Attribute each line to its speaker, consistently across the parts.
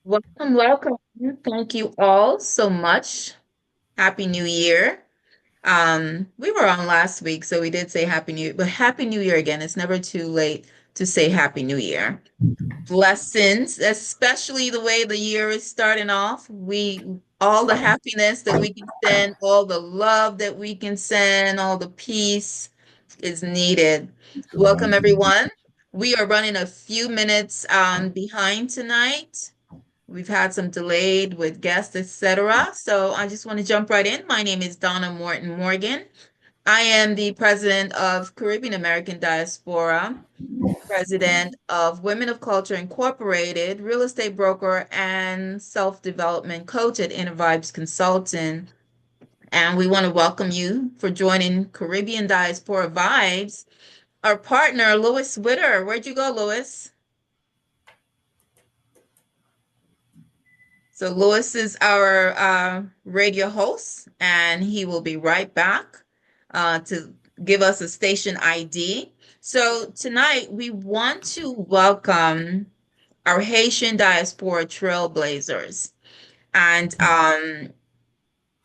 Speaker 1: Welcome, welcome. Thank you all so much. Happy New Year. We were on last week, so we did say Happy New Year, but Happy New Year again. It's never too late to say Happy New Year. Blessings, especially the way the year is starting off. All the happiness that we can send, all the love that we can send, all the peace is needed. Welcome, everyone. We are running a few minutes behind tonight. We've had some delayed with guests, etc. So I just want to jump right in. My name is Donna Morton Morgan. I am the president of Caribbean American Diaspora, president of Women of Culture Incorporated, real estate broker, and self-development coach at Inner Vibes Consulting. And we want to welcome you for joining Caribbean Diaspora Vibes. Our partner, Louis Witter. Where'd you go, Louis? So Louis is our radio host, and he will be right back to give us a station ID. So tonight we want to welcome our Haitian diaspora trailblazers. And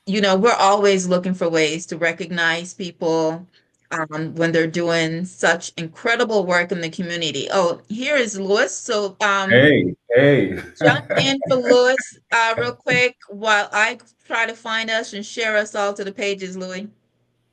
Speaker 1: we're always looking for ways to recognize people when they're doing such incredible work in the community. Oh, here is Louis. So
Speaker 2: Hey, hey.
Speaker 1: jump in for Louis real quick while I try to find us and share us all to the pages, Louis.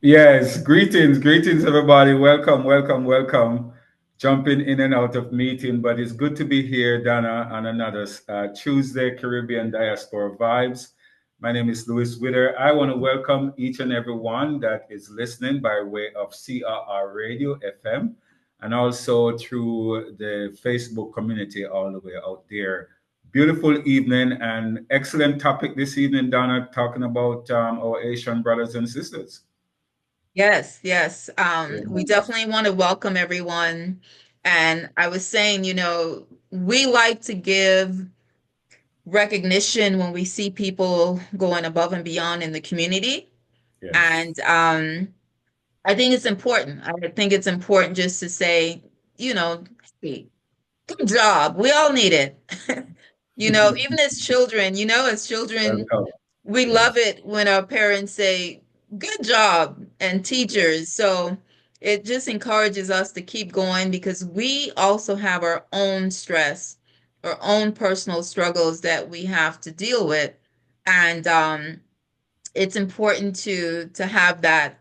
Speaker 2: Yes, greetings, everybody. Welcome, welcome, welcome. Jumping in and out of meeting, but it's good to be here, Donna, on another Tuesday Caribbean Diaspora Vibes. My name is Louis Witter. I want to welcome each and every one that is listening by way of CRR Radio FM and also through the Facebook community all the way out there. Beautiful evening and excellent topic this evening, Donna, talking about our Asian brothers and sisters.
Speaker 1: Yes, yes. We
Speaker 2: Yeah.
Speaker 1: definitely want to welcome everyone. And I was saying, we like to give recognition when we see people going above and beyond in the community.
Speaker 2: Yes.
Speaker 1: And I think it's important. I think it's important just to say, hey, good job. We all need it. Even as children,
Speaker 2: Welcome.
Speaker 1: we love
Speaker 2: Yes.
Speaker 1: it when our parents say, good job, and teachers. So it just encourages us to keep going because we also have our own stress, our own personal struggles that we have to deal with. And it's important to have that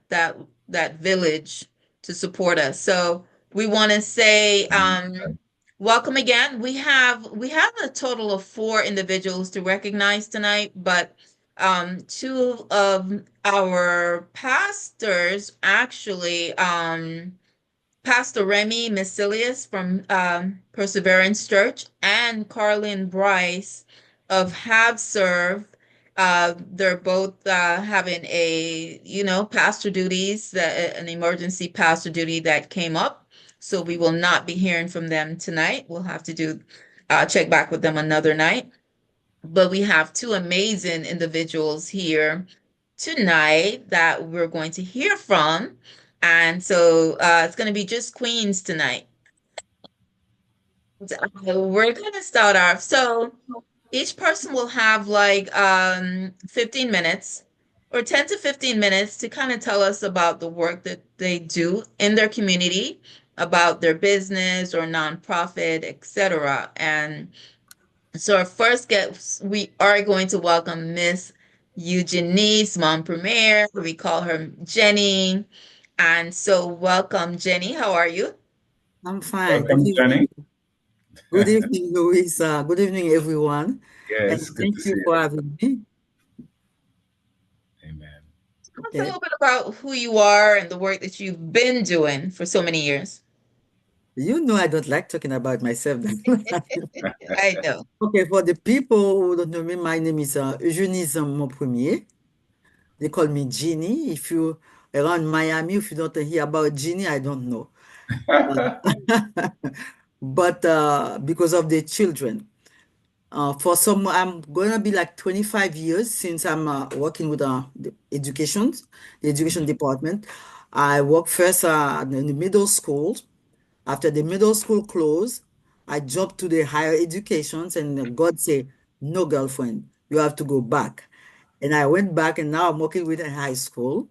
Speaker 1: village to support us. So we want to say welcome again. We have a total of four individuals to recognize tonight, but two of our pastors actually Pastor Remy-Mesilus from Perseverance Church and Carline Brice of HavServe. They're both having pastor duties, an emergency pastor duty that came up. So we will not be hearing from them tonight. We'll have to do check back with them another night. But we have two amazing individuals here tonight that we're going to hear from. And so it's going to be just Queens tonight. We're going to start off. So each person will have like 15 minutes or 10 to 15 minutes to kind of tell us about the work that they do in their community, about their business or nonprofit, etc. And so our first guest, we are going to welcome Miss Eugenise Mompremier. We call her Jenny. And so welcome, Jenny. How are you?
Speaker 3: I'm fine. Good
Speaker 2: Welcome,
Speaker 3: evening.
Speaker 2: Jenny.
Speaker 3: Good evening, Louisa. Good evening, everyone. And
Speaker 2: Yes, good to
Speaker 3: thank
Speaker 2: see
Speaker 3: you
Speaker 2: you.
Speaker 3: for having me.
Speaker 2: Amen.
Speaker 1: Tell us a
Speaker 3: Okay.
Speaker 1: little bit about who you are and the work that you've been doing for so many years.
Speaker 3: You know I don't like talking about myself.
Speaker 1: I know.
Speaker 3: Okay, for the people who don't know me, my name is Eugenise Mompremier. They call me Jeannie. If you around Miami, if you don't hear about Jeannie, I don't know. Uh, but because of the children. For some, I'm gonna be like 25 years since I'm working with the education department. I worked first in the middle school. After the middle school closed, I jumped to the higher educations, and God say, no girlfriend. You have to go back. And I went back, and now I'm working with a high school.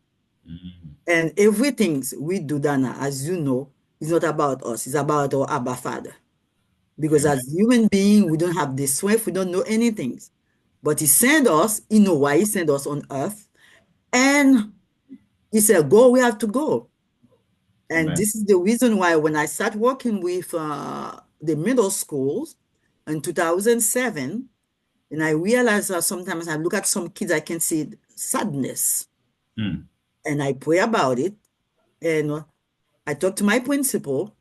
Speaker 3: And everything we do, Dana, as you know, is not about us. It's about our Abba Father. Because
Speaker 2: Amen.
Speaker 3: as human beings, we don't have the strength, we don't know anything. But he sent us, he know why he sent us on earth. And he said, go, we have to go. And
Speaker 2: Amen.
Speaker 3: this is the reason why when I start working with the middle schools in 2007, and I realized sometimes I look at some kids, I can see sadness. And I pray about it. And I talked to my principal,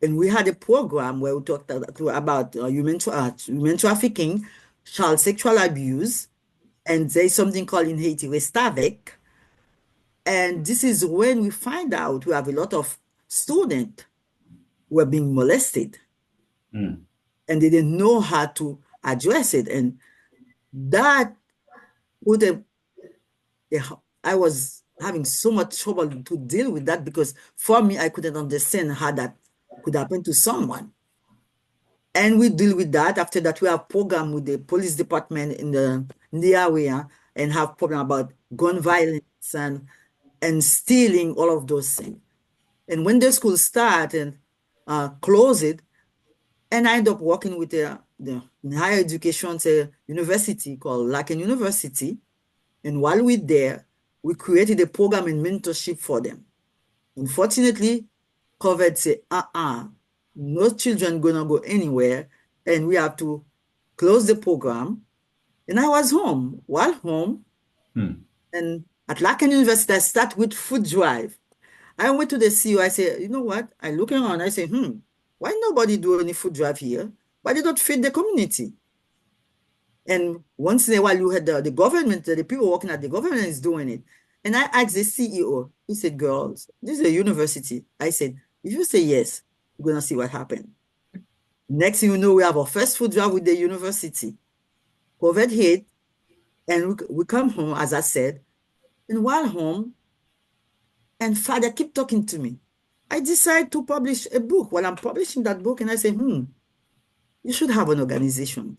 Speaker 3: and we had a program where we talked about human trafficking, child sexual abuse, and there's something called in Haiti, restavek. And this is when we find out we have a lot of students who are being molested, and they didn't know how to address it. And that would have, I was having so much trouble to deal with that, because for me, I couldn't understand how that could happen to someone. And we deal with that. After that, we have program with the police department in the area, and have program about gun violence and stealing, all of those things. And when the school start and close it, and I end up working with the higher education university called Laken University. And while we're there, we created a program in mentorship for them. Unfortunately, COVID said, no children gonna go anywhere, and we have to close the program. And I was home. While home, and at Laken University, I start with food drive. I went to the CEO, I said, you know what? I look around, I say, why nobody do any food drive here? Why they don't feed the community? And once in a while, you had the government, the people working at the government is doing it. And I asked the CEO, he said, girls, this is a university. I said, if you say yes, we're going to see what happens. Next thing you know, we have our first food drive with the university. COVID hit, and we come home, as I said, and while home, and Father keep talking to me. I decide to publish a book. While I'm publishing that book, and I say, you should have an organization.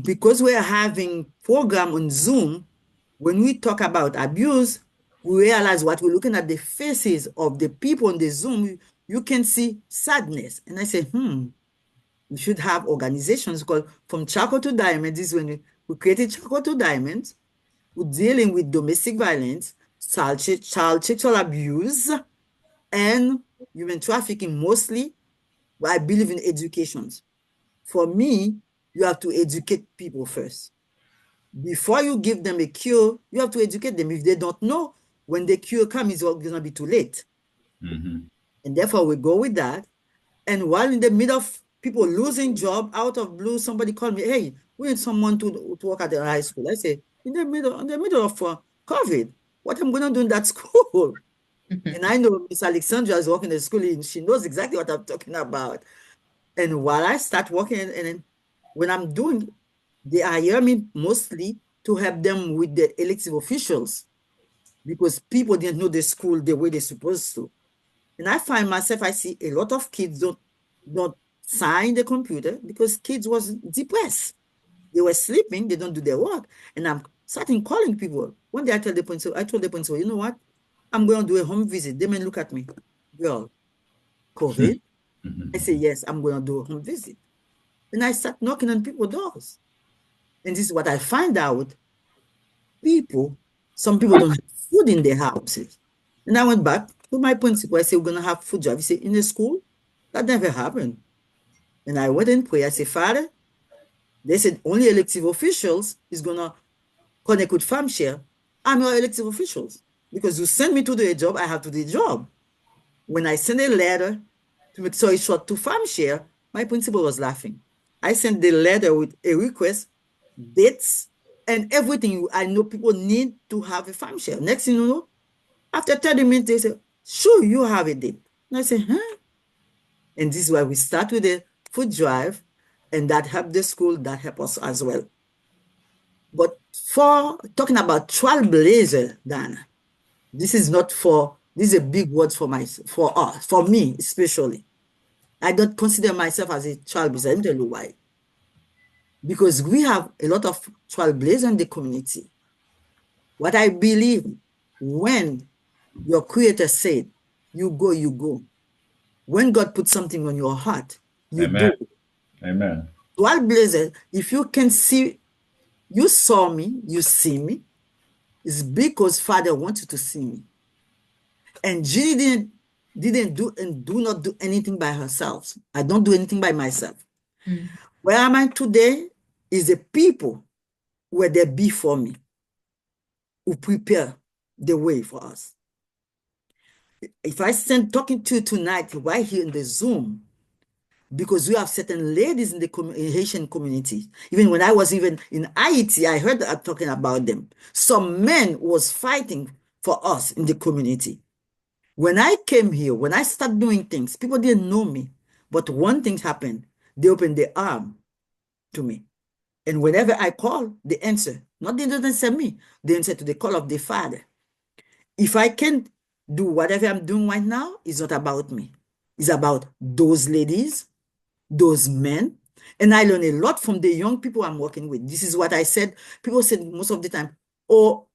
Speaker 3: Because we're having program on Zoom, when we talk about abuse, we realize what we're looking at the faces of the people on the Zoom, you can see sadness. And I say, we should have organizations called From Charcoal to Diamond. This is when we created Charcoal to Diamonds. We're dealing with domestic violence, child sexual abuse, and human trafficking mostly. But I believe in education. For me, you have to educate people first. Before you give them a cure, you have to educate them. If they don't know, when the cure comes, it's going to be too late. And therefore, we go with that. And while in the middle of people losing job, out of blue, somebody called me, hey, we need someone to work at the high school. I say, in the middle of COVID, what I'm going to do in that school? And I know Miss Alexandra is working in the school, and she knows exactly what I'm talking about. And while I start working, and when I'm doing, they hire me mostly to help them with the elective officials, because people didn't know the school the way they're supposed to. And I find myself, I see a lot of kids don't sign the computer because kids was depressed. They were sleeping, they don't do their work. And I'm starting calling people. One day I told the principal, you know what? I'm going to do a home visit. They may look at me, girl, COVID? I say, yes, I'm going to do a home visit. And I start knocking on people's doors. And this is what I find out. Some people don't have food in their houses. And I went back to my principal. I said, we're going to have food drive. He said, in the school? That never happened. And I went and prayed. I said, Father, they said only elective officials is going to connect with FarmShare. I'm your elective officials. Because you send me to do a job, I have to do the job. When I send a letter, to make story short, to FarmShare, my principal was laughing. I sent the letter with a request, dates, and everything. I know people need to have a FarmShare. Next thing you know, after 30 minutes, they say, sure, you have a date. And I say, huh? And this is why we start with the food drive, and that helped the school, that helped us as well. But for talking about Trailblazers, Dana, this is a big word for us, for me especially. I don't consider myself as a Trailblazer. Let me tell you why. because we have a lot of trailblazers in the community. What I believe, when your creator said, you go, you go. When God puts something on your heart, you do
Speaker 2: Amen.
Speaker 3: it.
Speaker 2: Amen.
Speaker 3: Trailblazer, if you can see, you saw me, you see me, it's because Father wants you to see me. And Jeannie didn't do and do not do anything by herself. I don't do anything by myself.
Speaker 1: Mm.
Speaker 3: Where am I today is the people who were there before me, who prepare the way for us. If I stand talking to you tonight right here in the Zoom, because we have certain ladies in the Haitian community. Even when I was even in Haiti, I heard talking about them. Some men was fighting for us in the community. When I came here, when I started doing things, people didn't know me. But one thing happened. They opened their arm to me. And whenever I call, they answer. Not they don't answer me. They answer to the call of the Father. If I can't do whatever I'm doing right now, it's not about me. It's about those ladies, those men. And I learn a lot from the young people I'm working with. This is what I said. People said most of the time, oh,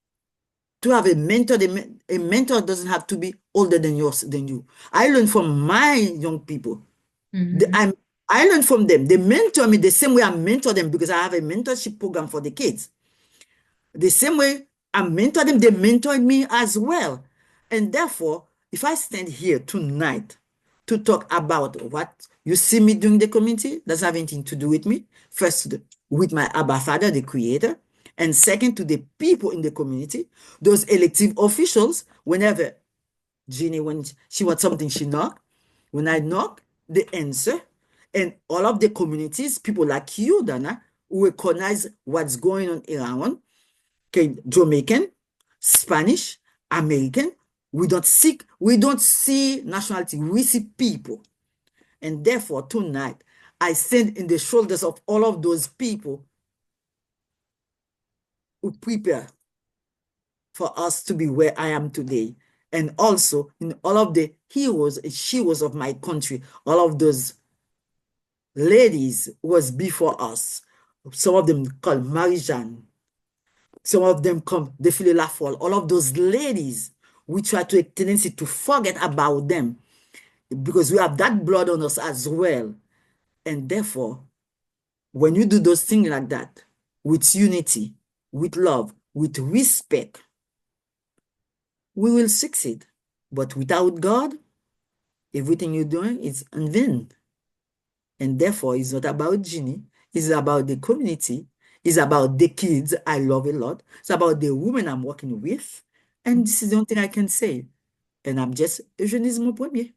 Speaker 3: to have a mentor, a mentor doesn't have to be older than you. I learned from my young people.
Speaker 1: Mhm.
Speaker 3: I learned from them. They mentor me the same way I mentor them, because I have a mentorship program for the kids. The same way I mentor them, they mentor me as well. And therefore, if I stand here tonight to talk about what you see me doing in the community, doesn't have anything to do with me. First, with my Abba Father, the Creator. And second, to the people in the community, those elective officials. Whenever Jeannie, when she wants something, she knock. When I knock, they answer. And all of the communities, people like you, Dana, who recognize what's going on around. Okay, Jamaican, Spanish, American. We don't see nationality, we see people. And therefore, tonight, I stand in the shoulders of all of those people who prepare for us to be where I am today. And also in all of the heroes and sheroes of my country, all of those ladies who was before us. Some of them called Marie-Jeanne. Some of them come Defile La Folle. All of those ladies, we try to a tendency to forget about them, because we have that blood on us as well. And therefore, when you do those things like that, with unity, with love, with respect, we will succeed. But without God, everything you're doing is in vain. And therefore, it's not about Jeannie. It's about the community. It's about the kids I love a lot. It's about the women I'm working with. And this is the only thing I can say. And I'm just Eugenise Mompremier.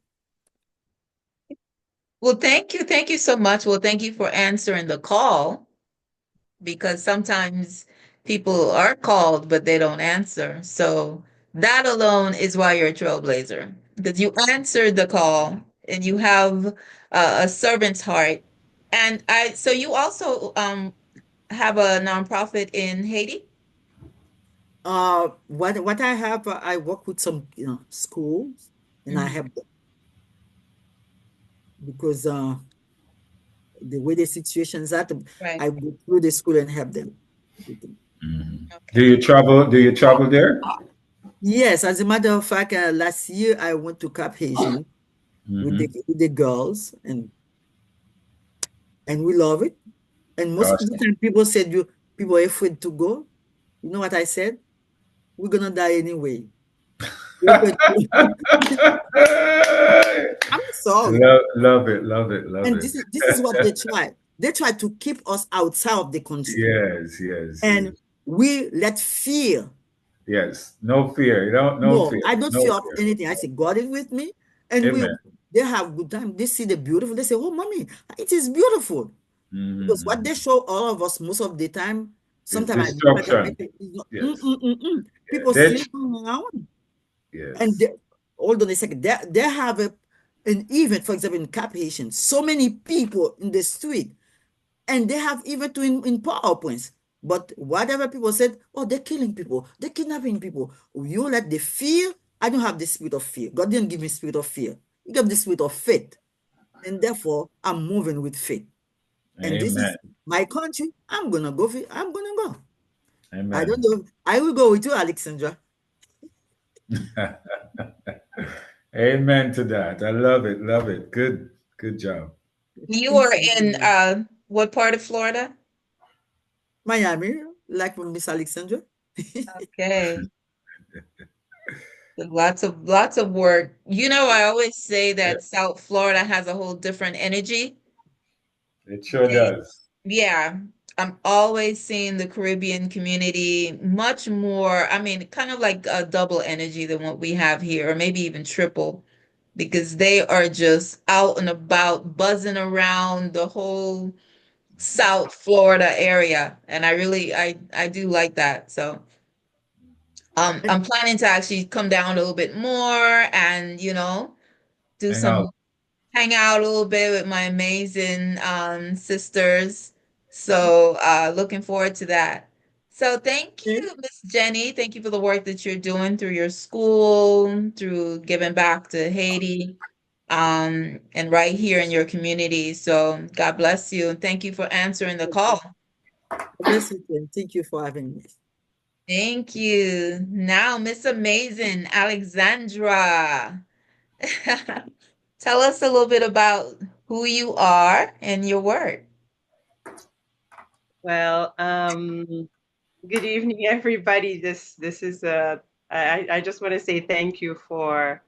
Speaker 1: Well, thank you. Thank you so much. Well, thank you for answering the call, because sometimes people are called, but they don't answer. So that alone is why you're a trailblazer, because you answered the call and you have a servant's heart. And so you also have a nonprofit in Haiti?
Speaker 3: What I have, I work with some schools, and I
Speaker 1: Mhm.
Speaker 3: help them, because the way the situations are,
Speaker 1: Right.
Speaker 3: I go through the school and help them.
Speaker 2: Do
Speaker 1: Okay.
Speaker 2: you travel? Do you travel there?
Speaker 3: Yes, as a matter of fact, last year I went to Cap Haitian with
Speaker 2: Mm-hmm.
Speaker 3: the girls, and we love it. And most of the
Speaker 2: Awesome.
Speaker 3: time, people are afraid to go. You know what I said? We're gonna die anyway. We're afraid to- I'm sorry.
Speaker 2: Love it, love it, love
Speaker 3: And
Speaker 2: it.
Speaker 3: this is what they try. They try to keep us outside of the country,
Speaker 2: Yes, yes, yes,
Speaker 3: and we let fear.
Speaker 2: yes. No fear. You don't. No
Speaker 3: No,
Speaker 2: fear.
Speaker 3: I don't
Speaker 2: No
Speaker 3: fear of
Speaker 2: fear.
Speaker 3: anything. I say God is with me, and
Speaker 2: Amen.
Speaker 3: they have good time. They see the beautiful. They say, "Oh, mommy, it is beautiful." Because what
Speaker 2: Mm-hmm.
Speaker 3: they show all of us most of the time,
Speaker 2: It's
Speaker 3: sometimes I look at them, I
Speaker 2: destruction.
Speaker 3: say, "It's not,
Speaker 2: Yes. Yeah.
Speaker 3: people still come around." And
Speaker 2: Yes.
Speaker 3: they, hold on a second, they have an event, for example, in Cap Haitian, so many people in the street, and they have event in PowerPoints. But whatever people said, oh, they're killing people, they're kidnapping people. You let the fear. I don't have the spirit of fear. God didn't give me spirit of fear. He gave the spirit of faith. And therefore, I'm moving with faith. And this
Speaker 2: Amen.
Speaker 3: is my country. I'm gonna go. I'm gonna go. I don't
Speaker 2: Amen.
Speaker 3: know. I will go with you, Alexandra.
Speaker 2: Amen to that. I love it. Love it. Good. Good job.
Speaker 1: You
Speaker 3: Thank
Speaker 1: are
Speaker 3: you very
Speaker 1: in
Speaker 3: much.
Speaker 1: what part of Florida?
Speaker 3: Miami, like Miss Alexandra.
Speaker 1: Okay. Lots of work. I always say
Speaker 2: Yeah,
Speaker 1: that South Florida has a whole different energy.
Speaker 2: it sure
Speaker 1: They,
Speaker 2: does.
Speaker 1: yeah, I'm always seeing the Caribbean community much more, I mean, kind of like a double energy than what we have here, or maybe even triple, because they are just out and about, buzzing around the whole South Florida area. And I do like that. So I'm planning to actually come down a little bit more and, do
Speaker 2: Hang out.
Speaker 1: some hang out a little bit with my amazing sisters. So looking forward to that. So thank
Speaker 3: Okay.
Speaker 1: you, Miss Jenny. Thank you for the work that you're doing through your school, through giving back to Haiti, and right here in your community. So God bless you and thank you for answering the call.
Speaker 3: Bless you, and thank you for having me.
Speaker 1: Thank you. Now, Miss Amazing Alexandra. Tell us a little bit about who you are and your work.
Speaker 4: Well, good evening, everybody. This is I just want to say thank you for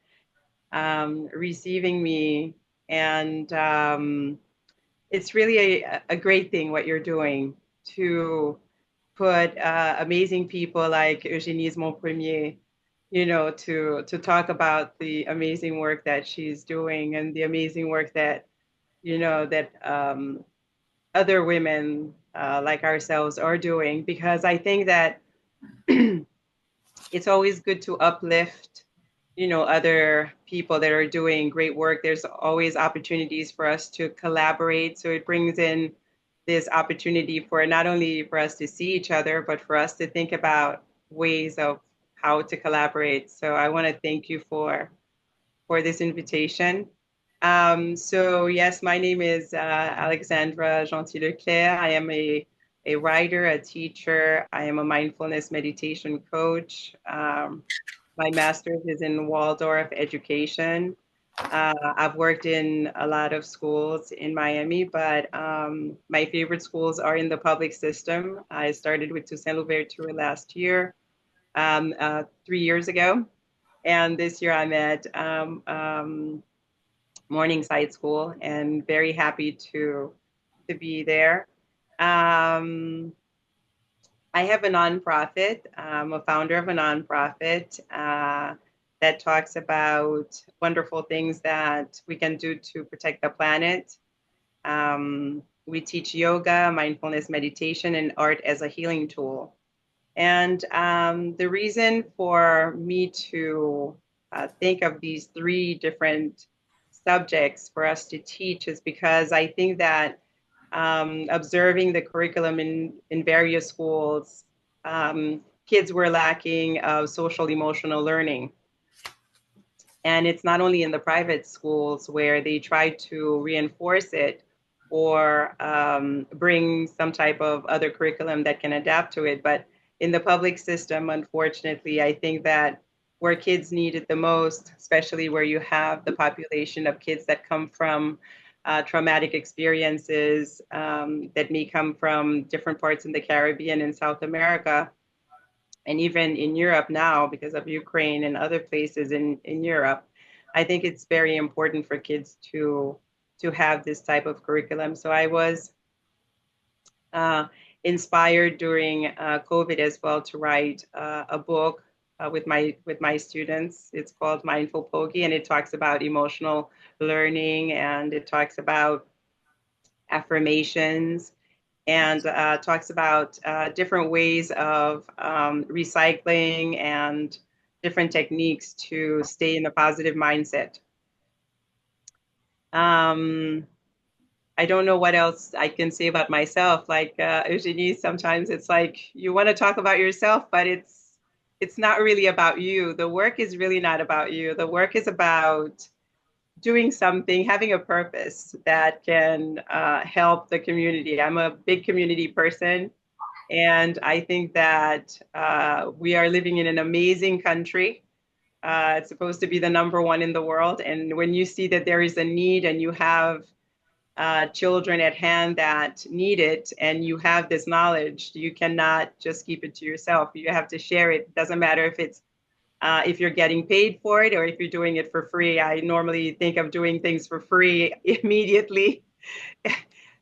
Speaker 4: receiving me, and it's really a great thing what you're doing to put amazing people like Eugenise Mompremier, to talk about the amazing work that she's doing and the amazing work that other women like ourselves are doing, because I think that it's always good to uplift, other people that are doing great work. There's always opportunities for us to collaborate. So it brings in this opportunity for not only for us to see each other, but for us to think about ways of how to collaborate. So I want to thank you for this invitation. So yes, my name is Alexandra Jeanty-Leclerc. I am a writer, a teacher. I am a mindfulness meditation coach. My master's is in Waldorf education. I've worked in a lot of schools in Miami, but my favorite schools are in the public system. I started with Toussaint Louverture last year, 3 years ago. And this year I'm at Morningside School, and very happy to be there. Um, I have a nonprofit. I'm a founder of a nonprofit that talks about wonderful things that we can do to protect the planet. We teach yoga, mindfulness meditation, and art as a healing tool. And the reason for me to think of these three different subjects for us to teach is because I think that observing the curriculum in various schools, kids were lacking of social emotional learning. And it's not only in the private schools where they try to reinforce it or bring some type of other curriculum that can adapt to it, but in the public system, unfortunately, I think that where kids need it the most, especially where you have the population of kids that come from traumatic experiences that may come from different parts in the Caribbean and South America, and even in Europe now because of Ukraine and other places in Europe, I think it's very important for kids to have this type of curriculum. So I was uh, inspired during COVID as well to write a book with my students. It's called Mindful Pogi, and it talks about emotional learning, and it talks about affirmations, and talks about different ways of recycling and different techniques to stay in a positive mindset. Um, I don't know what else I can say about myself. Like Eugenie, sometimes it's like you want to talk about yourself, but it's not really about you. The work is really not about you. The work is about doing something, having a purpose that can help the community. I'm a big community person, and I think that we are living in an amazing country. It's supposed to be the #1 in the world. And when you see that there is a need and you have children at hand that need it and you have this knowledge, you cannot just keep it to yourself. You have to share it. It doesn't matter if it's if you're getting paid for it or if you're doing it for free. I normally think of doing things for free immediately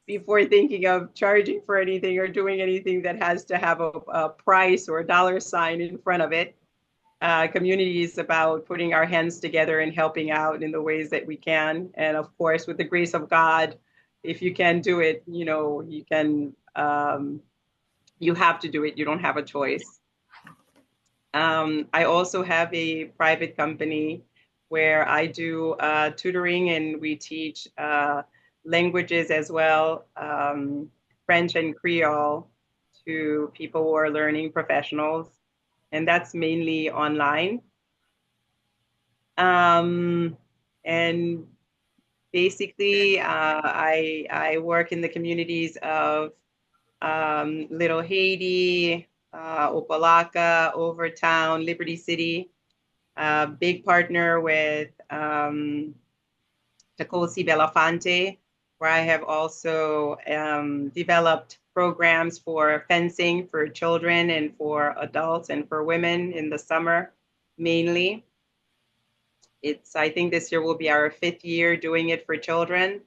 Speaker 4: before thinking of charging for anything or doing anything that has to have a price or a dollar sign in front of it. Community is about putting our hands together and helping out in the ways that we can. And of course, with the grace of God, if you can do it, you know, you can, you have to do it. You don't have a choice. I also have a private company where I do tutoring, and we teach languages as well, French and Creole, to people who are learning professionals. And that's mainly online. And basically, I work in the communities of Little Haiti, Opalaka, Overtown, Liberty City. Big partner with Tacosi Belafonte, where I have also developed programs for fencing for children and for adults and for women in the summer, mainly. I think this year will be our 5th year doing it for children.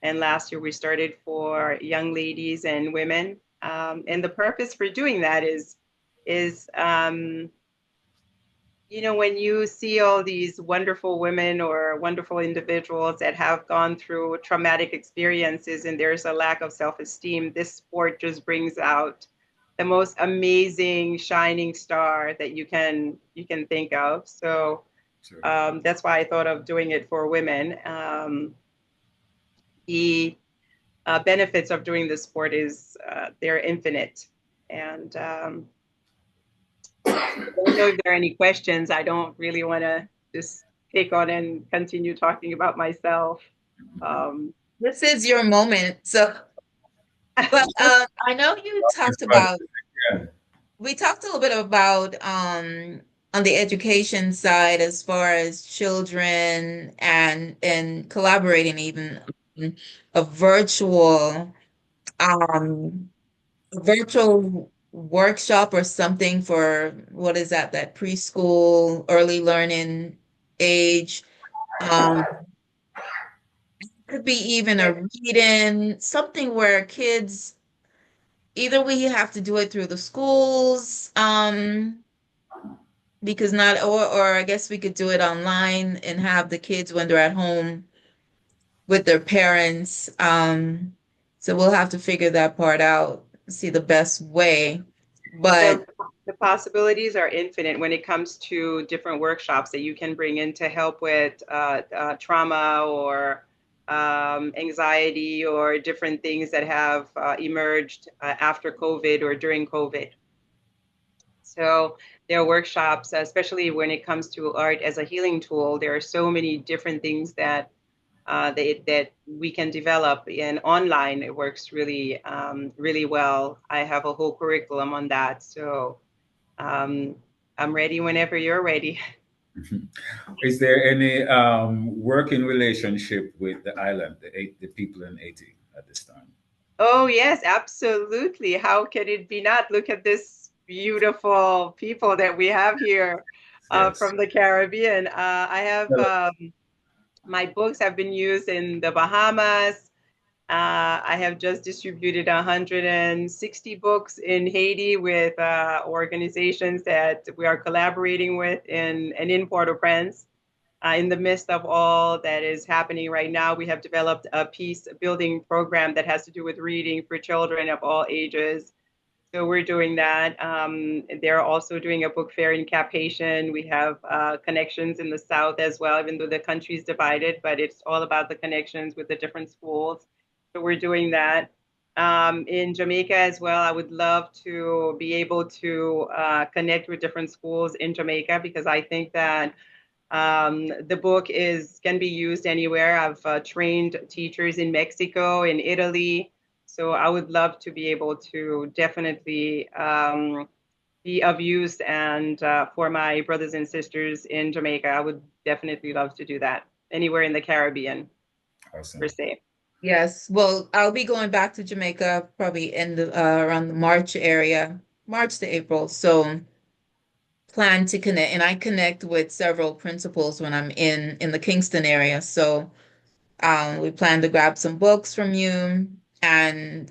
Speaker 4: And last year we started for young ladies and women. And the purpose for doing that is you know, when you see all these wonderful women or wonderful individuals that have gone through traumatic experiences and there's a lack of self-esteem, this sport just brings out the most amazing shining star that you can think of. So that's why I thought of doing it for women. The benefits of doing this sport is they're infinite. And I don't know if there are any questions. I don't really want to just take on and continue talking about myself.
Speaker 1: This is your moment. So, but I know you talked about,
Speaker 2: Yeah.
Speaker 1: we talked a little bit about on the education side as far as children and collaborating even a um virtual workshop or something for what is that preschool early learning age. Um, could be even a reading, something where kids either we have to do it through the schools, because not or I guess we could do it online and have the kids when they're at home with their parents. So we'll have to figure that part out, see the best way. But
Speaker 4: The possibilities are infinite when it comes to different workshops that you can bring in to help with trauma or anxiety or different things that have emerged after COVID or during COVID. So there are workshops, especially when it comes to art as a healing tool. There are so many different things that that we can develop, and online it works really really well. I have a whole curriculum on that, so I'm ready whenever you're ready.
Speaker 2: Is there any working relationship with the island, the people in Haiti at this time?
Speaker 4: Oh yes, absolutely. How can it be not? Look at this beautiful people that we have here
Speaker 2: Yes.
Speaker 4: from the Caribbean. I have my books have been used in the Bahamas. I have just distributed 160 books in Haiti with organizations that we are collaborating with in Port-au-Prince. In the midst of all that is happening right now, we have developed a peace building program that has to do with reading for children of all ages. So we're doing that. They're also doing a book fair in Cap Haitian. We have connections in the South as well, even though the country is divided, but it's all about the connections with the different schools. So we're doing that. In Jamaica as well, I would love to be able to connect with different schools in Jamaica, because I think that The book can be used anywhere. I've trained teachers in Mexico, in Italy. So I would love to be able to definitely be of use. And for my brothers and sisters in Jamaica, I would definitely love to do that anywhere in the Caribbean, per
Speaker 2: Awesome.
Speaker 4: se.
Speaker 1: Yes. Well, I'll be going back to Jamaica probably in the around the March area, March to April. So plan to connect, and I connect with several principals when I'm in the Kingston area. So we plan to grab some books from you and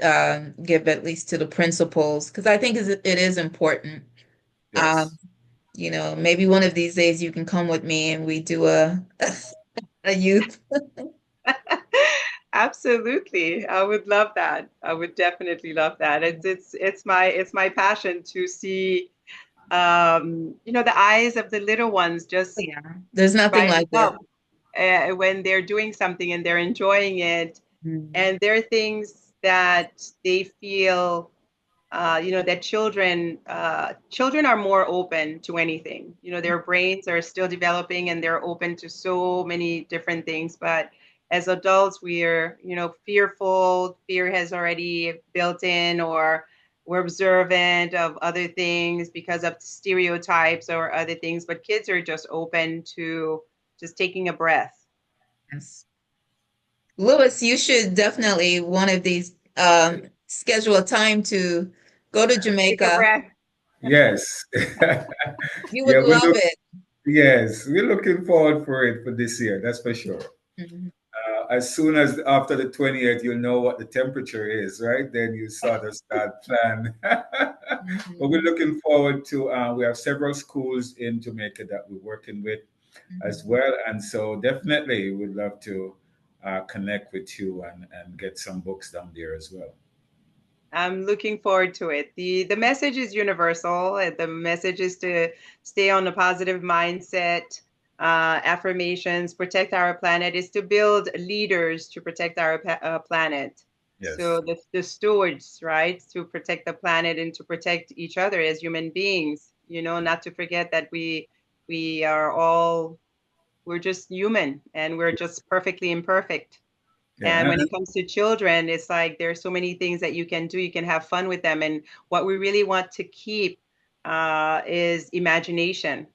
Speaker 1: give at least to the principals because I think it is important. Um,
Speaker 2: Yes.
Speaker 1: maybe one of these days you can come with me and we do a youth.
Speaker 4: Absolutely. I would love that. I would definitely love that. It's my passion to see the eyes of the little ones just
Speaker 1: Yeah, there's nothing
Speaker 4: brighten
Speaker 1: like it.
Speaker 4: up when they're doing something and they're enjoying it.
Speaker 1: Mhm.
Speaker 4: And there are things that they feel, that children are more open to anything. Their brains are still developing and they're open to so many different things. But as adults, we're, fearful. Fear has already built in, or we're observant of other things because of stereotypes or other things. But kids are just open to just taking a breath.
Speaker 1: Yes. Louis, you should definitely one of these schedule a time to go to
Speaker 4: Take a
Speaker 1: Jamaica.
Speaker 4: breath.
Speaker 2: Yes.
Speaker 1: You would
Speaker 2: Yeah, we
Speaker 1: love
Speaker 2: look.
Speaker 1: it.
Speaker 2: Yes, we're looking forward for it for this year. That's for sure.
Speaker 1: Mhm.
Speaker 2: As soon as after the 20th, you'll know what the temperature is, right? Then you sort of start plan. But we're
Speaker 1: Mhm.
Speaker 2: looking forward to. We have several schools in Jamaica that we're working with as
Speaker 1: Mhm.
Speaker 2: well, and so definitely we'd love to connect with you and get some books down there as well.
Speaker 4: I'm looking forward to it. The message is universal. The message is to stay on a positive mindset, affirmations, protect our planet, is to build leaders to protect our planet. So
Speaker 2: Yes.
Speaker 4: the stewards, right, to protect the planet and to protect each other as human beings, not to forget that we are all, we're just human and we're just perfectly imperfect. And
Speaker 2: Yeah.
Speaker 4: when it comes to children, it's like there's so many things that you can do. You can have fun with them. And what we really want to keep is imagination.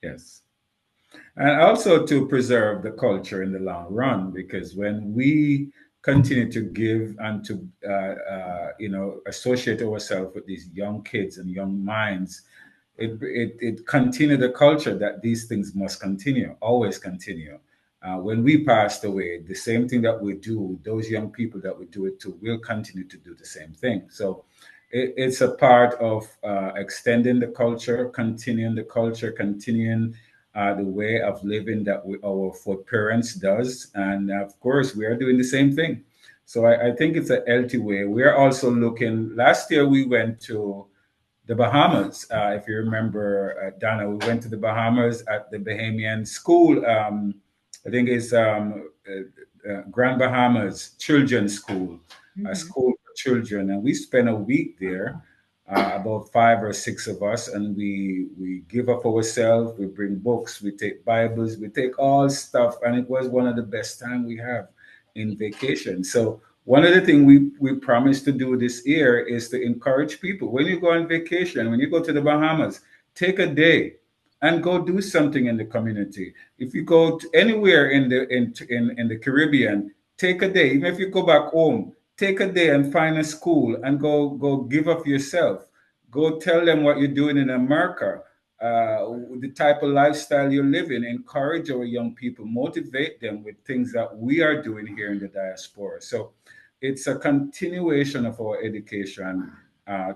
Speaker 2: Yes. And also to preserve the culture in the long run, because when we continue to give and to associate ourselves with these young kids and young minds, it continue the culture that these things must continue, always continue. When we passed away, the same thing that we do, those young people that we do it to will continue to do the same thing. So it's a part of extending the culture, continuing the culture, continuing the way of living that our parents does, and of course we are doing the same thing. So I think it's a healthy way. We are also looking. Last year we went to the Bahamas. If you remember, Donna, we went to the Bahamas at the Bahamian School. I think it's Grand Bahamas Children's School, a
Speaker 1: Mhm.
Speaker 2: school for children, and we spent a week there. About five or six of us, and we give up ourselves. We bring books, we take Bibles, we take all stuff, and it was one of the best time we have in vacation. So one of the things we promised to do this year is to encourage people. When you go on vacation, when you go to the Bahamas, take a day and go do something in the community. If you go to anywhere in the Caribbean, take a day. Even if you go back home, take a day and find a school and go give up yourself. Go tell them what you're doing in America, the type of lifestyle you're living. Encourage our young people, motivate them with things that we are doing here in the diaspora. So it's a continuation of our education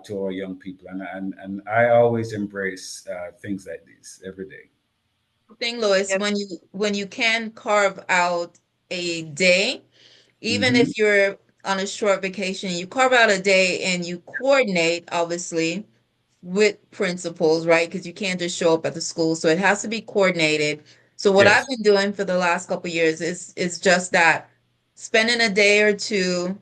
Speaker 2: to our young people, and I always embrace things like this every day.
Speaker 1: Thing, Lois,
Speaker 4: Yep.
Speaker 1: when you can carve out a day, even
Speaker 2: Hmm.
Speaker 1: if you're on a short vacation, you carve out a day and you coordinate, obviously, with principals, right? Because you can't just show up at the school, so it has to be coordinated. So what I've
Speaker 2: Yes,
Speaker 1: been doing for the last couple of years is just that, spending a day or two.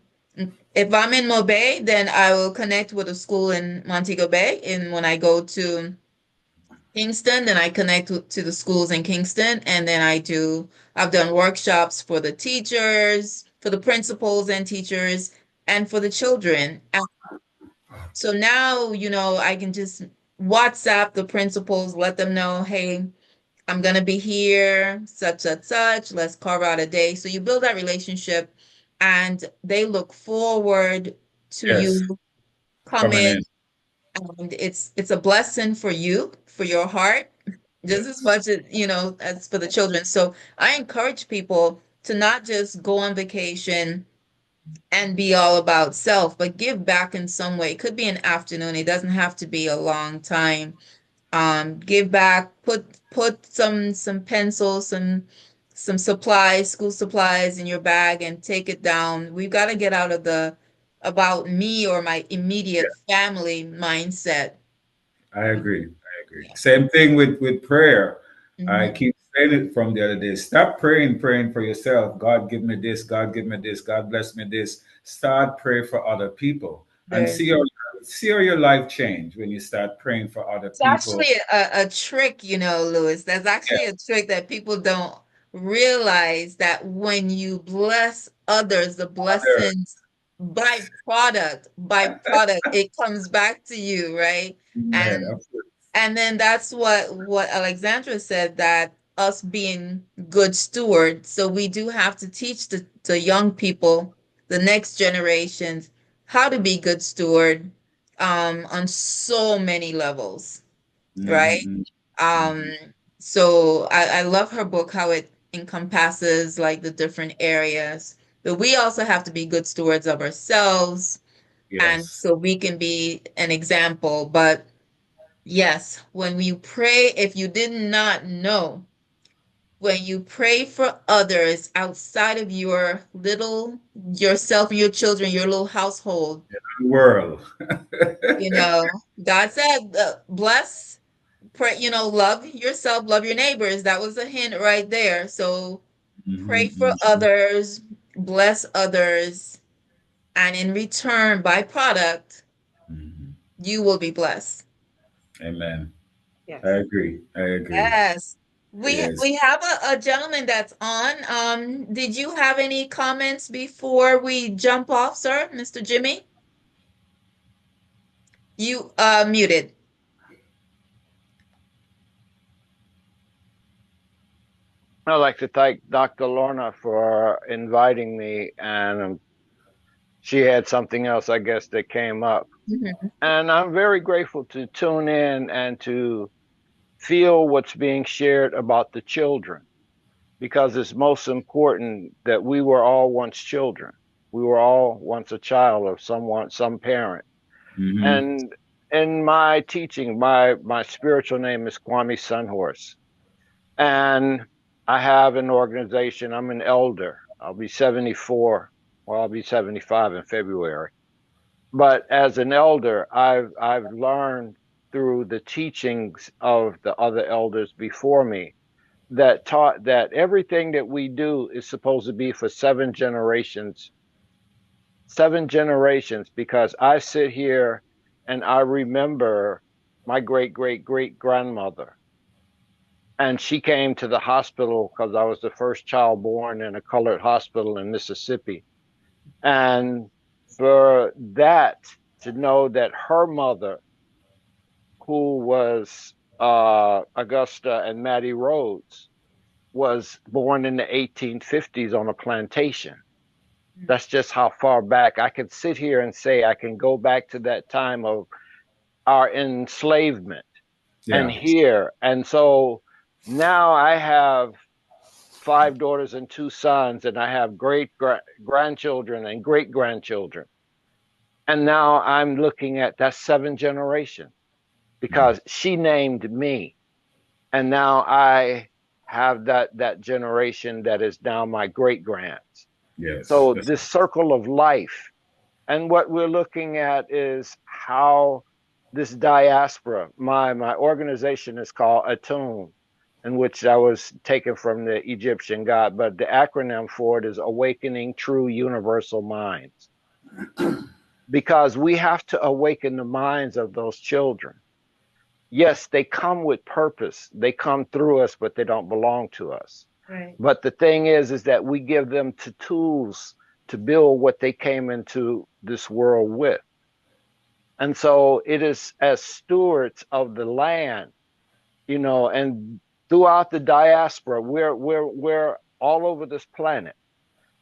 Speaker 1: If I'm in Mobay, then I will connect with a school in Montego Bay, and when I go to Kingston, then I connect to the schools in Kingston, and then I've done workshops for the teachers, for the principals and teachers, and for the children. And so now, I can just WhatsApp the principals, let them know, hey, I'm gonna be here, such, such, such. Let's carve out a day. So you build that relationship, and they look forward to
Speaker 2: Yes,
Speaker 1: you
Speaker 2: coming
Speaker 1: coming.
Speaker 2: in.
Speaker 1: And it's a blessing for you, for your heart, just as
Speaker 2: Yes,
Speaker 1: much as as for the children. So I encourage people to not just go on vacation and be all about self, but give back in some way. It could be an afternoon. It doesn't have to be a long time. Give back, put some pencils, some supplies, school supplies in your bag and take it down. We've got to get out of the about me or my immediate
Speaker 2: yes,
Speaker 1: family mindset.
Speaker 2: I agree. I agree.
Speaker 1: Yeah.
Speaker 2: Same thing with prayer. I
Speaker 1: Hmm.
Speaker 2: keep saying it from the other day. Stop praying for yourself. God give me this. God give me this. God bless me this. Start praying for other people and
Speaker 1: There's
Speaker 2: see how your life change when you start praying for other
Speaker 1: It's
Speaker 2: people.
Speaker 1: actually a trick, Lewis. That's
Speaker 2: Yeah,
Speaker 1: actually a trick that people don't realize that when you bless others, the
Speaker 2: other,
Speaker 1: blessings by product, it comes back to you, right?
Speaker 2: man,
Speaker 1: And
Speaker 2: of course.
Speaker 1: and then that's what Alexandra said, that us being good stewards. So we do have to teach the young people, the next generations, how to be good steward on so many levels, right?
Speaker 2: Mhm,
Speaker 1: Um,
Speaker 2: mhm.
Speaker 1: so I love her book, how it encompasses like the different areas. But we also have to be good stewards of ourselves, and
Speaker 2: Yes.
Speaker 1: so we can be an example. But yes, when you pray, if you did not know, when you pray for others outside of yourself and your children, your little household,
Speaker 2: World.
Speaker 1: God said, bless, pray, love yourself, love your neighbors. That was a hint right there. So pray
Speaker 2: Mhm,
Speaker 1: for
Speaker 2: mhm,
Speaker 1: others, bless others, and in return, by product,
Speaker 2: mhm.
Speaker 1: you will be blessed.
Speaker 2: Amen. I
Speaker 4: Yes.
Speaker 2: agree. I agree.
Speaker 1: Yes. We
Speaker 2: Yes.
Speaker 1: we have a gentleman that's on. Did you have any comments before we jump off, sir, Mr. Jimmy? You muted.
Speaker 5: I'd like to thank Dr. Lorna for inviting me, and she had something else, I guess, that came up.
Speaker 1: Mhm.
Speaker 5: And I'm very grateful to tune in and to feel what's being shared about the children, because it's most important that we were all once children. We were all once a child of someone, some parent.
Speaker 2: Hmm.
Speaker 5: And in my teaching, my spiritual name is Kwame Sunhorse. And I have an organization. I'm an elder. I'll be 74. Well, I'll be 75 in February. But as an elder, I've learned through the teachings of the other elders before me that taught that everything that we do is supposed to be for seven generations, because I sit here and I remember my great great great grandmother, and she came to the hospital because I was the first child born in a colored hospital in Mississippi. And for that, to know that her mother, who was Augusta and Mattie Rhodes, was born in the 1850s on a plantation. That's just how far back I can sit here and say I can go back to that time of our enslavement and
Speaker 2: Yeah.
Speaker 5: here. And so now I have five daughters and two sons, and I have grandchildren and great grandchildren. And now I'm looking at that seven generation,
Speaker 2: Mm.
Speaker 5: because she named me. And now I have that generation that is now my great grands.
Speaker 2: Yes.
Speaker 5: So
Speaker 2: That's
Speaker 5: this circle of life, and what we're looking at is how this diaspora, my organization is called Atune, in which I was taken from the Egyptian god, but the acronym for it is Awakening True Universal Minds. Because we have to awaken the minds of those children. yes, they come with purpose. They come through us, but they don't belong to us.
Speaker 1: Right.
Speaker 5: But the thing is that we give them the tools to build what they came into this world with. And so it is as stewards of the land, you know, and throughout the diaspora, we're all over this planet.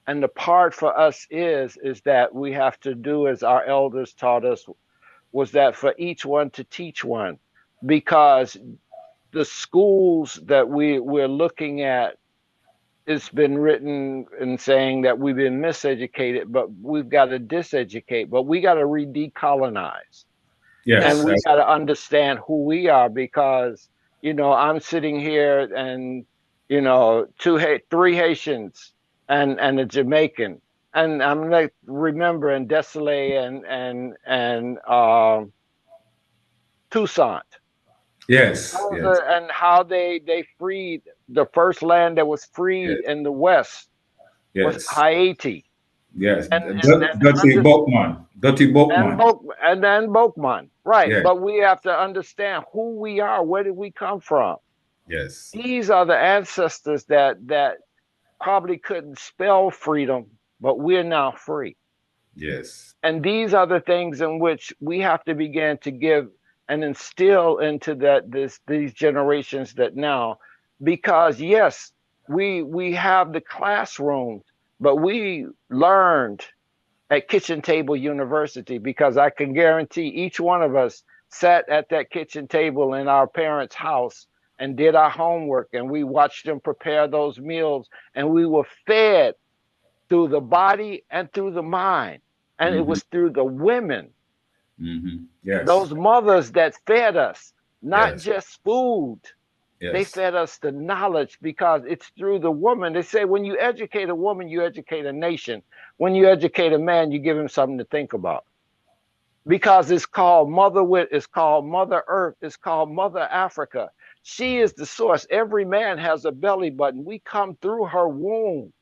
Speaker 5: And the part for us is that we have to do as our elders taught us, was that for each one to teach one, because the schools that we're looking at, it's been written and saying that we've been miseducated, but we've got to diseducate, but we got to re-decolonize.
Speaker 2: Yes.
Speaker 5: And we got to understand who we are, because, you know, I'm sitting here and, you know, three Haitians and a Jamaican. And I'm like remembering Desolé and Toussaint.
Speaker 2: Yes. Yes.
Speaker 5: And how they freed the first land that was freed
Speaker 2: Yes.
Speaker 5: in the West was
Speaker 2: Yes.
Speaker 5: Haiti.
Speaker 2: Yes.
Speaker 5: And
Speaker 2: Dirty Boatman. Dirty Boatman.
Speaker 5: and then Bokman. Right.
Speaker 2: Yes.
Speaker 5: But we have to understand who we are. Where did we come from?
Speaker 2: Yes.
Speaker 5: These are the ancestors that probably couldn't spell freedom, but we're now free.
Speaker 2: Yes.
Speaker 5: And these are the things in which we have to begin to give and instill into these generations that now, because yes, we have the classrooms, but we learned at Kitchen Table University, because I can guarantee each one of us sat at that kitchen table in our parents' house and did our homework, and we watched them prepare those meals, and we were fed through the body and through the mind. And it was through the women,
Speaker 2: Yes.
Speaker 5: those mothers that fed us, not
Speaker 2: Yes.
Speaker 5: just food.
Speaker 2: Yes.
Speaker 5: They fed us the knowledge, because it's through the woman. They say when you educate a woman, you educate a nation. When you educate a man, you give him something to think about. Because it's called Mother Wit, it's called Mother Earth, it's called Mother Africa. She is the source. Every man has a belly button. We come through her womb.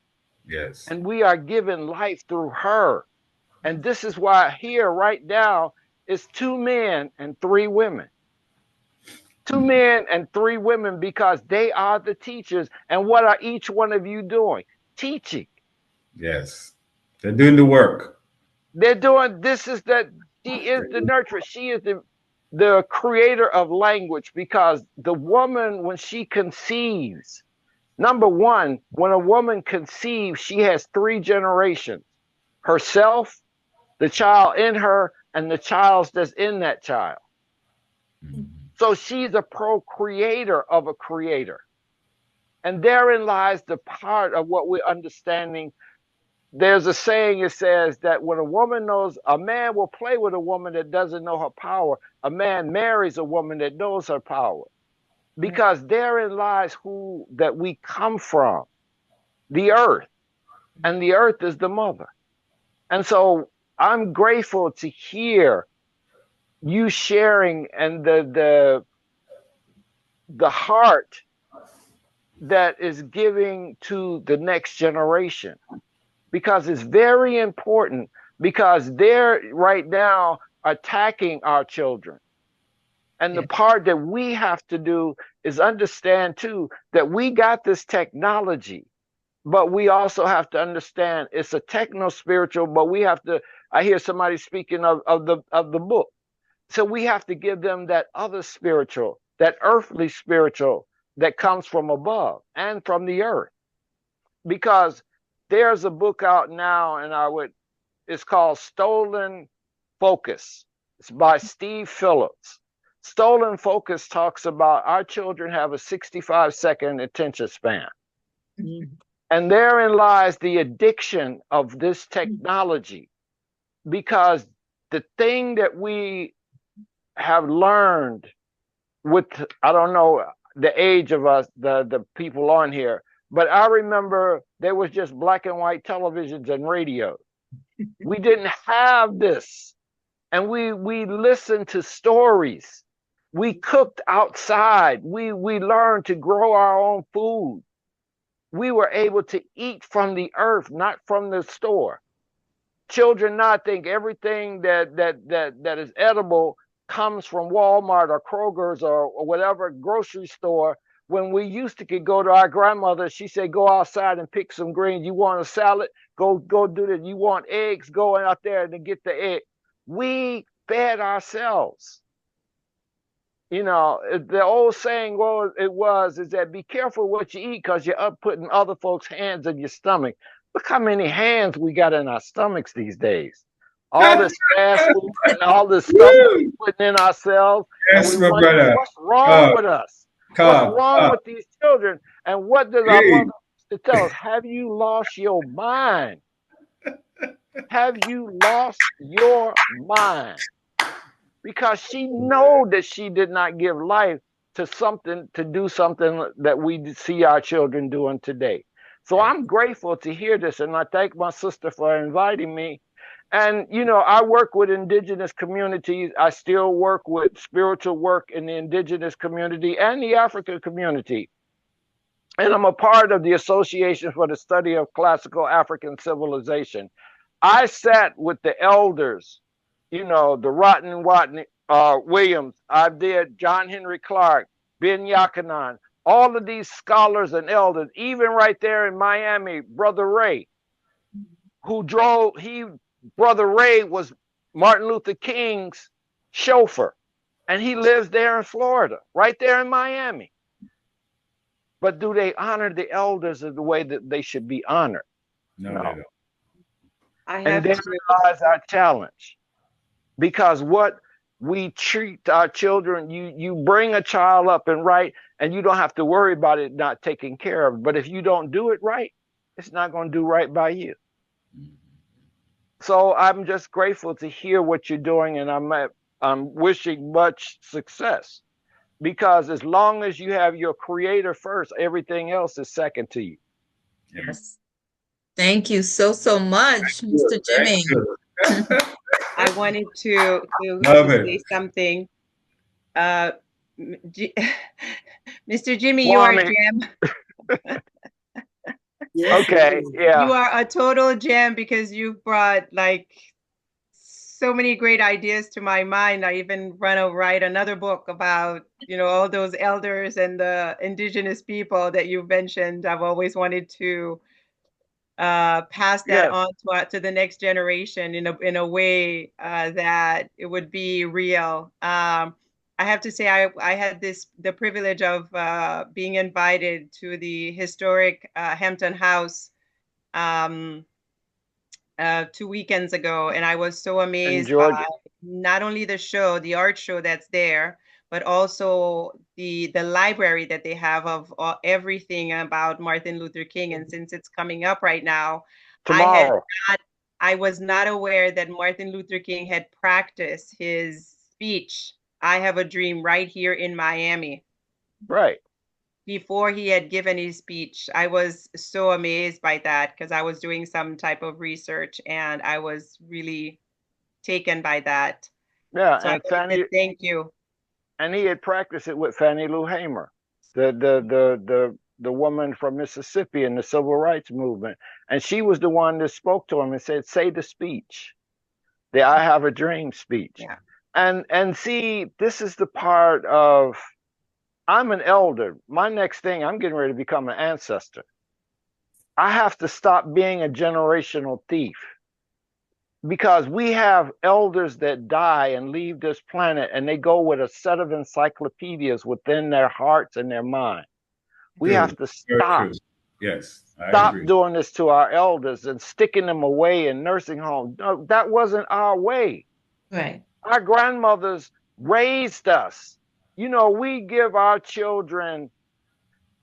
Speaker 2: Yes.
Speaker 5: And we are given life through her. And this is why here right now is 2 men and 3 women. 2 men and 3 women, because they are the teachers. And what are each one of you doing? Teaching.
Speaker 2: Yes. They're doing the work.
Speaker 5: They're doing, she is the nurturer. She is the creator of language, because the woman, when she conceives, number one, when a woman conceives, she has 3 generations: herself, the child in her, and the child that's in that child. So she's a procreator of a creator. And therein lies the part of what we're understanding. There's a saying, it says that when a woman knows, a man will play with a woman that doesn't know her power. A man marries a woman that knows her power. Because therein lies who that we come from, the earth. And the earth is the mother. And so I'm grateful to hear you sharing, and the heart that is giving to the next generation, because it's very important, because they're right now attacking our children. And the part that we have to do is understand too that we got this technology, but we also have to understand it's a techno-spiritual, but we have to, I hear somebody speaking of the book. So we have to give them that other spiritual, that earthly spiritual that comes from above and from the earth. Because there's a book out now, and it's called Stolen Focus. It's by Steve Phillips. Stolen Focus talks about our children have a 65-second attention span. And therein lies the addiction of this technology, because the thing that we have learned with, I don't know the age of us, the people on here, but I remember there was just black and white televisions and radio. We didn't have this. And we listened to stories. We cooked outside. We learned to grow our own food. We were able to eat from the earth, not from the store. Children now think everything that is edible comes from Walmart or Kroger's or whatever grocery store. When we used to could go to our grandmother, she said, go outside and pick some greens. You want a salad? Go do that. You want eggs? Go out there and get the egg. We fed ourselves. You know, the old saying is that be careful what you eat because you're up putting other folks' hands in your stomach. Look how many hands we got in our stomachs these days. All this fast food and all this stuff that we're putting in ourselves.
Speaker 2: Yes,
Speaker 5: And we
Speaker 2: my
Speaker 5: wonder
Speaker 2: brother.
Speaker 5: what's wrong with us? What's wrong with these children? And what does our mother used to tell us? Have you lost your mind? Have you lost your mind? Because she know that she did not give life to do something that we see our children doing today. So I'm grateful to hear this, and I thank my sister for inviting me. And, you know, I work with indigenous communities. I still work with spiritual work in the indigenous community and the African community. And I'm a part of the Association for the Study of Classical African Civilization. I sat with the elders, you know, the Rotten Watney Williams. I did John Henry Clark, Ben Yakanan, all of these scholars and elders, even right there in Miami, Brother Ray, Brother Ray was Martin Luther King's chauffeur, and he lives there in Florida, right there in Miami. But do they honor the elders in the way that they should be honored?
Speaker 2: No, they don't.
Speaker 5: And then lies our challenge. Because what we treat our children, you bring a child up and right, and you don't have to worry about it not taken care of. But if you don't do it right, it's not going to do right by you. So I'm just grateful to hear what you're doing, and I'm wishing much success. Because as long as you have your creator first, everything else is second to you.
Speaker 1: Yes. Thank you so much, Mr. Jimmy.
Speaker 4: I wanted to say something. Mr. Jimmy, you are a gem.
Speaker 3: Yes,
Speaker 5: okay, yeah.
Speaker 4: You are a total gem because you've brought like so many great ideas to my mind. I even write another book about, you know, all those elders and the indigenous people that you've mentioned. I've always wanted to pass that on to the next generation in a way that it would be real. I have to say, I had the privilege of being invited to the historic Hampton House 2 weekends ago, and I was so amazed by not only the art show that's there, but also the library that they have of everything about Martin Luther King. And since it's coming up right now, I was not aware that Martin Luther King had practiced his speech, "I Have a Dream," right here in Miami.
Speaker 5: Right.
Speaker 4: Before he had given his speech. I was so amazed by that because I was doing some type of research and I was really taken by that.
Speaker 5: Yeah,
Speaker 4: so
Speaker 5: and
Speaker 4: thank you.
Speaker 5: And he had practiced it with Fannie Lou Hamer, the woman from Mississippi in the civil rights movement. And she was the one that spoke to him and said, say the speech, the "I Have a Dream" speech.
Speaker 4: Yeah.
Speaker 5: And see, this is the part of, I'm an elder. My next thing, I'm getting ready to become an ancestor. I have to stop being a generational thief. Because we have elders that die and leave this planet, and they go with a set of encyclopedias within their hearts and their mind. We have to stop.
Speaker 2: Yes,
Speaker 5: stop doing this to our elders and sticking them away in nursing homes. No, that wasn't our way.
Speaker 1: Right.
Speaker 5: Our grandmothers raised us. You know, we give our children.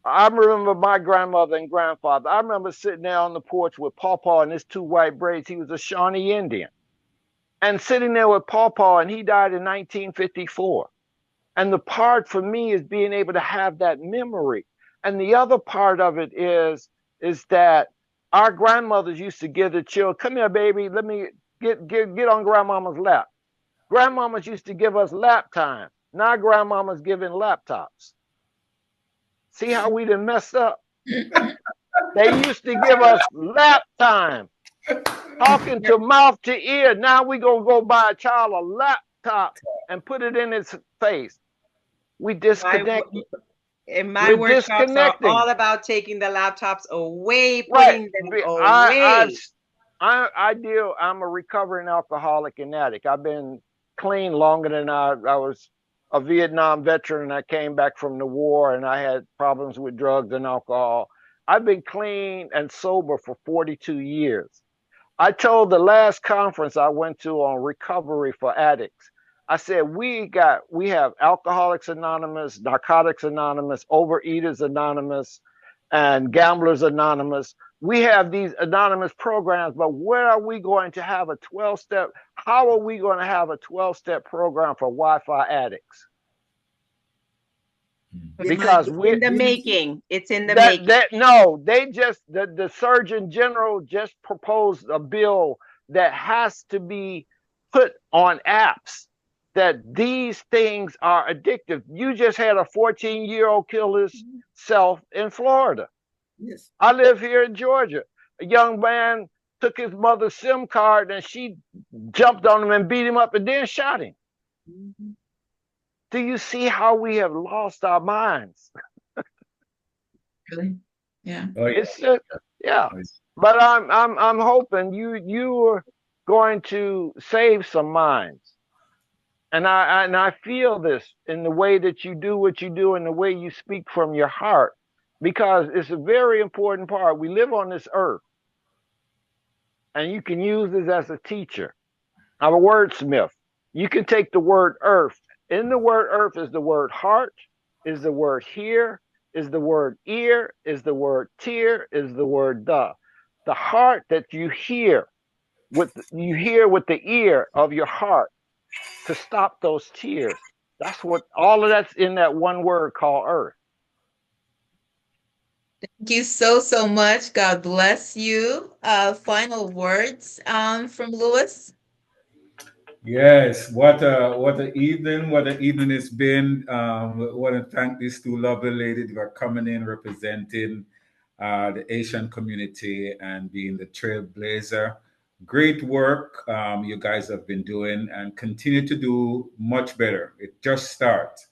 Speaker 5: I remember my grandmother and grandfather. I remember sitting there on the porch with Pawpaw and his 2 white braids. He was a Shawnee Indian. And sitting there with Pawpaw, and he died in 1954. And the part for me is being able to have that memory. And the other part of it is that our grandmothers used to give the children, "Come here, baby, let me get on grandmama's lap." Grandmamas used to give us lap time. Now grandmama's giving laptops. See how we done messed up? They used to give us lap time, talking to mouth to ear. Now we gonna go buy a child a laptop. laptop and put it in his face. We disconnect.
Speaker 4: And my
Speaker 5: We're
Speaker 4: workshops are
Speaker 5: disconnecting.
Speaker 4: all about taking the laptops away,
Speaker 5: Right.
Speaker 4: putting them away.
Speaker 5: I'm a recovering alcoholic and addict. I've been clean longer than I was a Vietnam veteran, and I came back from the war and I had problems with drugs and alcohol. I've been clean and sober for 42 years. I told the last conference I went to on recovery for addicts, I said, we have Alcoholics Anonymous, Narcotics Anonymous, Overeaters Anonymous, and Gamblers Anonymous. We have these anonymous programs, but where are we going to have a 12-step? How are we going to have a 12-step program for Wi-Fi addicts? Because
Speaker 4: it's in the making. It's in the making.
Speaker 5: The Surgeon General just proposed a bill that has to be put on apps, that these things are addictive. You just had a 14-year-old kill himself in Florida.
Speaker 3: Yes.
Speaker 5: I live here in Georgia. A young man took his mother's SIM card and she jumped on him and beat him up and then shot him. Mm-hmm. Do you see how we have lost our minds?
Speaker 1: Really? Yeah.
Speaker 2: Oh, yeah.
Speaker 5: It's just, yeah. But I'm hoping you are going to save some minds. And I feel this in the way that you do what you do and the way you speak from your heart, because it's a very important part. We live on this earth, and you can use this as a teacher. I'm a wordsmith. You can take the word earth. In the word earth is the word heart, is the word hear, is the word ear, is the word tear, is the word the. The heart that you hear with the ear of your heart to stop those tears. That's what all of that's in that one word called earth.
Speaker 1: Thank you so much. God bless you. Final words from Louis.
Speaker 2: Yes, what a evening it's been. Want to thank these two lovely ladies who are coming in representing the Asian community and being the trailblazer. Great work you guys have been doing and continue to do much better. It just starts.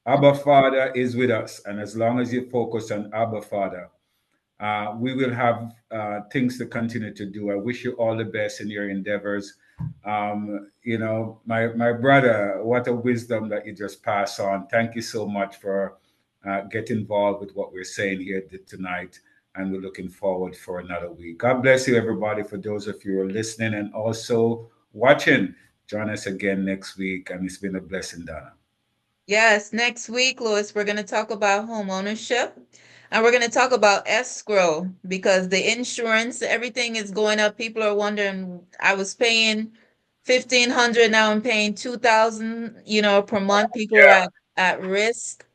Speaker 2: Abba Father is with us, and as long as you focus on Abba Father, we will have things to continue to do. I wish you all the best in your endeavors. My brother, what a wisdom that you just pass on. Thank you so much for getting involved with what we're saying here tonight. And we're looking forward for another week. God bless you, everybody, for those of you who are listening and also watching. Join us again next week. And it's been a blessing, Donna.
Speaker 1: Yes, next week, Louis, we're going to talk about home ownership. And we're going to talk about escrow because the insurance, everything is going up. People are wondering, I was paying $1,500, now I'm paying $2,000, per month. People are at risk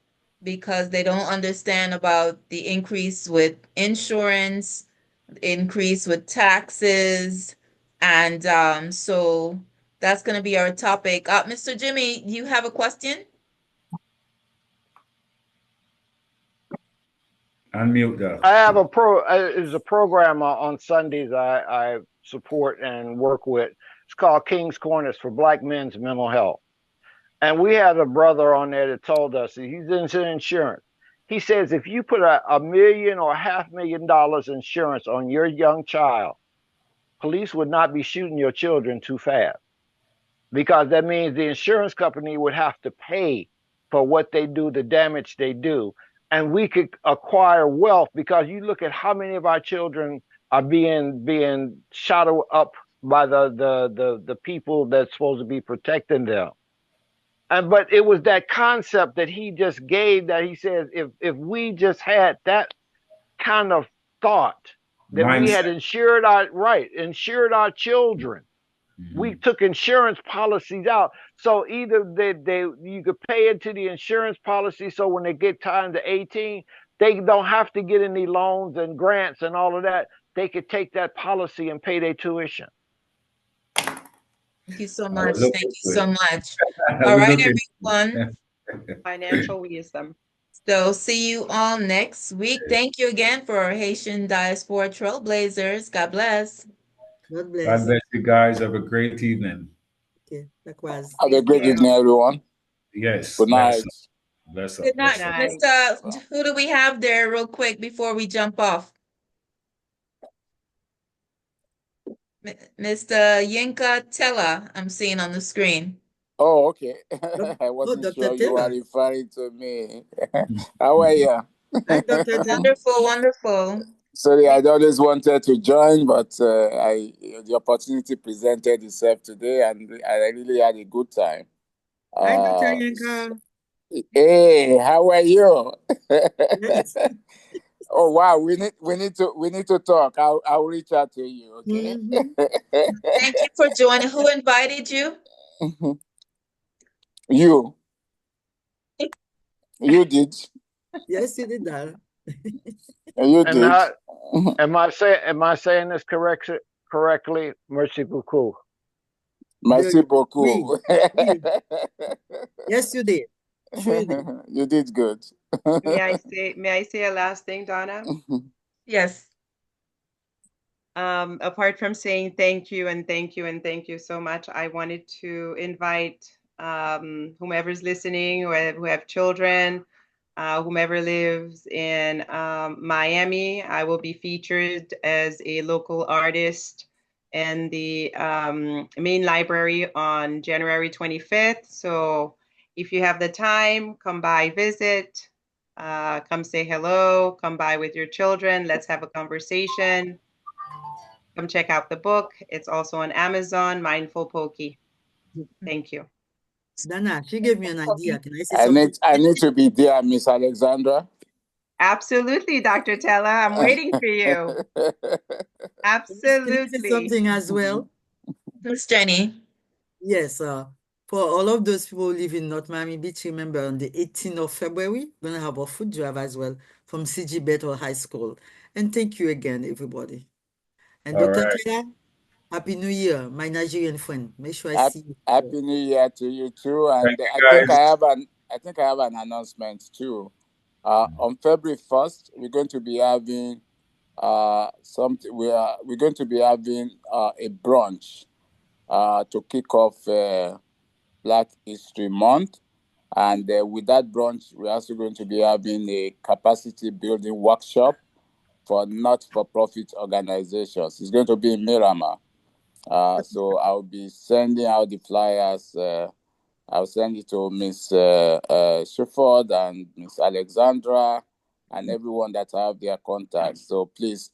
Speaker 1: because they don't understand about the increase with insurance, increase with taxes. And so that's going to be our topic. Mr. Jimmy, you have a question?
Speaker 2: Unmute that.
Speaker 5: I have a program on Sundays I support and work with. It's called King's Corners for Black men's mental health. And we have a brother on there that told us that he's into insurance. He says if you put $1 million or $500,000 insurance on your young child, police would not be shooting your children too fast, because that means the insurance company would have to pay for what they do, the damage they do. And we could acquire wealth, because you look at how many of our children are being shot up by the people that's supposed to be protecting them. But it was that concept that he just gave, that he says if we just had that kind of thought, that mindset, we had insured our children. Mm-hmm. We took insurance policies out. So either you could pay into the insurance policy, so when they get time to 18, they don't have to get any loans and grants and all of that. They could take that policy and pay their tuition.
Speaker 1: Thank you so much. Thank you so much. All right, everyone.
Speaker 4: Financial wisdom.
Speaker 1: So see you all next week. Thank you again for our Haitian Diaspora Trailblazers. God bless.
Speaker 3: God bless.
Speaker 2: God bless you guys. Have a great evening.
Speaker 3: Okay, likewise.
Speaker 6: Have a
Speaker 4: Thank
Speaker 6: great
Speaker 4: you.
Speaker 6: evening, everyone.
Speaker 2: Yes.
Speaker 6: Good night.
Speaker 2: Bless up.
Speaker 1: Good
Speaker 2: Bless
Speaker 1: night,
Speaker 2: up.
Speaker 4: Night.
Speaker 1: Mr. Who do we have there real quick before we jump off? Mr. Yinka Tella, I'm seeing on the screen.
Speaker 6: Oh, okay.
Speaker 3: Oh,
Speaker 6: I wasn't
Speaker 3: Dr.
Speaker 6: sure you were
Speaker 3: Taylor.
Speaker 6: referring to me. How are you?
Speaker 3: Hi, Dr. Taylor.
Speaker 1: Wonderful, wonderful.
Speaker 6: Sorry, I'd always wanted to join, but the opportunity presented itself today, and I really had a good time.
Speaker 3: Hi, Dr.
Speaker 6: Uh,
Speaker 3: Yanka.
Speaker 6: hey, how are you?
Speaker 3: Yes.
Speaker 6: Oh wow, we need to talk. I'll reach out to you, okay?
Speaker 3: Mhm.
Speaker 1: Thank you for joining. Who invited you?
Speaker 6: You did.
Speaker 3: Yes, you did that.
Speaker 6: You
Speaker 5: And
Speaker 6: did.
Speaker 5: am I saying this correctly? Merci beaucoup.
Speaker 6: Merci
Speaker 3: Good. Oui,
Speaker 6: beaucoup.
Speaker 3: oui. Yes, you did. Sure you did.
Speaker 6: You did good.
Speaker 4: May I say a last thing, Donna?
Speaker 1: Yes.
Speaker 4: Apart from saying thank you and thank you and thank you so much, I wanted to invite whomever's listening or who have children, whomever lives in Miami. I will be featured as a local artist in the main library on January 25th. So if you have the time, come by, visit, come say hello, come by with your children. Let's have a conversation. Come check out the book. It's also on Amazon, Mindful Pokey. Thank you.
Speaker 3: Dana, she gave me an idea. Can I say
Speaker 6: I
Speaker 3: something?
Speaker 6: need to be there, Miss Alexandra.
Speaker 4: Absolutely, Dr. Tella. I'm waiting for you.
Speaker 3: Can I say
Speaker 4: Absolutely.
Speaker 3: something as well?
Speaker 1: Miss Jenny.
Speaker 3: Yes, for all of those people who live in North Miami Beach, remember on the 18th of February, we're going to have a food drive as well from CG Bethel High School. And thank you again, everybody. And
Speaker 2: All
Speaker 3: Dr.
Speaker 2: right.
Speaker 3: Taylor, Happy New Year, my Nigerian friend. Make sure I
Speaker 6: Happy,
Speaker 3: see you.
Speaker 6: Happy New Year to you too.
Speaker 2: Thank
Speaker 6: And
Speaker 2: you, guys.
Speaker 6: I think I have an announcement too. On February 1st, we're going to be having something. We're going to be having a brunch to kick off Black History Month. And with that brunch, we're also going to be having a capacity building workshop for not-for-profit organizations. It's going to be in Miramar. So I'll be sending out the flyers. I'll send it to Miss Shefford and Miss Alexandra and everyone that have their contacts. So please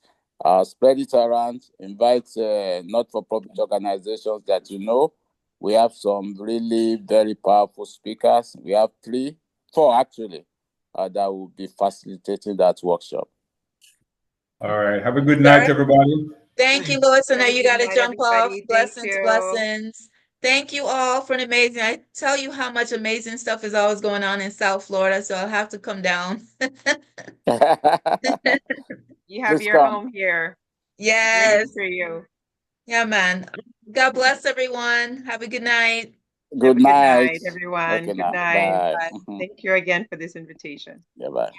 Speaker 6: spread it around. Invite not-for-profit organizations that you know. We have some really very powerful speakers. We have four actually, that will be facilitating that workshop.
Speaker 2: All right. Have a good night, everybody.
Speaker 1: Thank you, Lois. I know
Speaker 4: Have a
Speaker 1: you
Speaker 4: good
Speaker 1: got to
Speaker 4: night,
Speaker 1: jump off.
Speaker 4: everybody. Thank
Speaker 1: Blessings,
Speaker 4: you.
Speaker 1: blessings. Thank you all for an amazing. I tell you how much amazing stuff is always going on in South Florida, so I'll have to come down.
Speaker 4: You have
Speaker 6: Please
Speaker 4: your
Speaker 6: come.
Speaker 4: home here.
Speaker 1: Yes.
Speaker 4: Waiting for you.
Speaker 1: Yeah, man. God bless everyone. Have a good night.
Speaker 6: Good
Speaker 4: Have a good
Speaker 6: night.
Speaker 4: night, everyone.
Speaker 6: Okay,
Speaker 4: Good
Speaker 6: now.
Speaker 4: night.
Speaker 6: Bye.
Speaker 4: Thank you again for this invitation.
Speaker 6: Yeah, bye.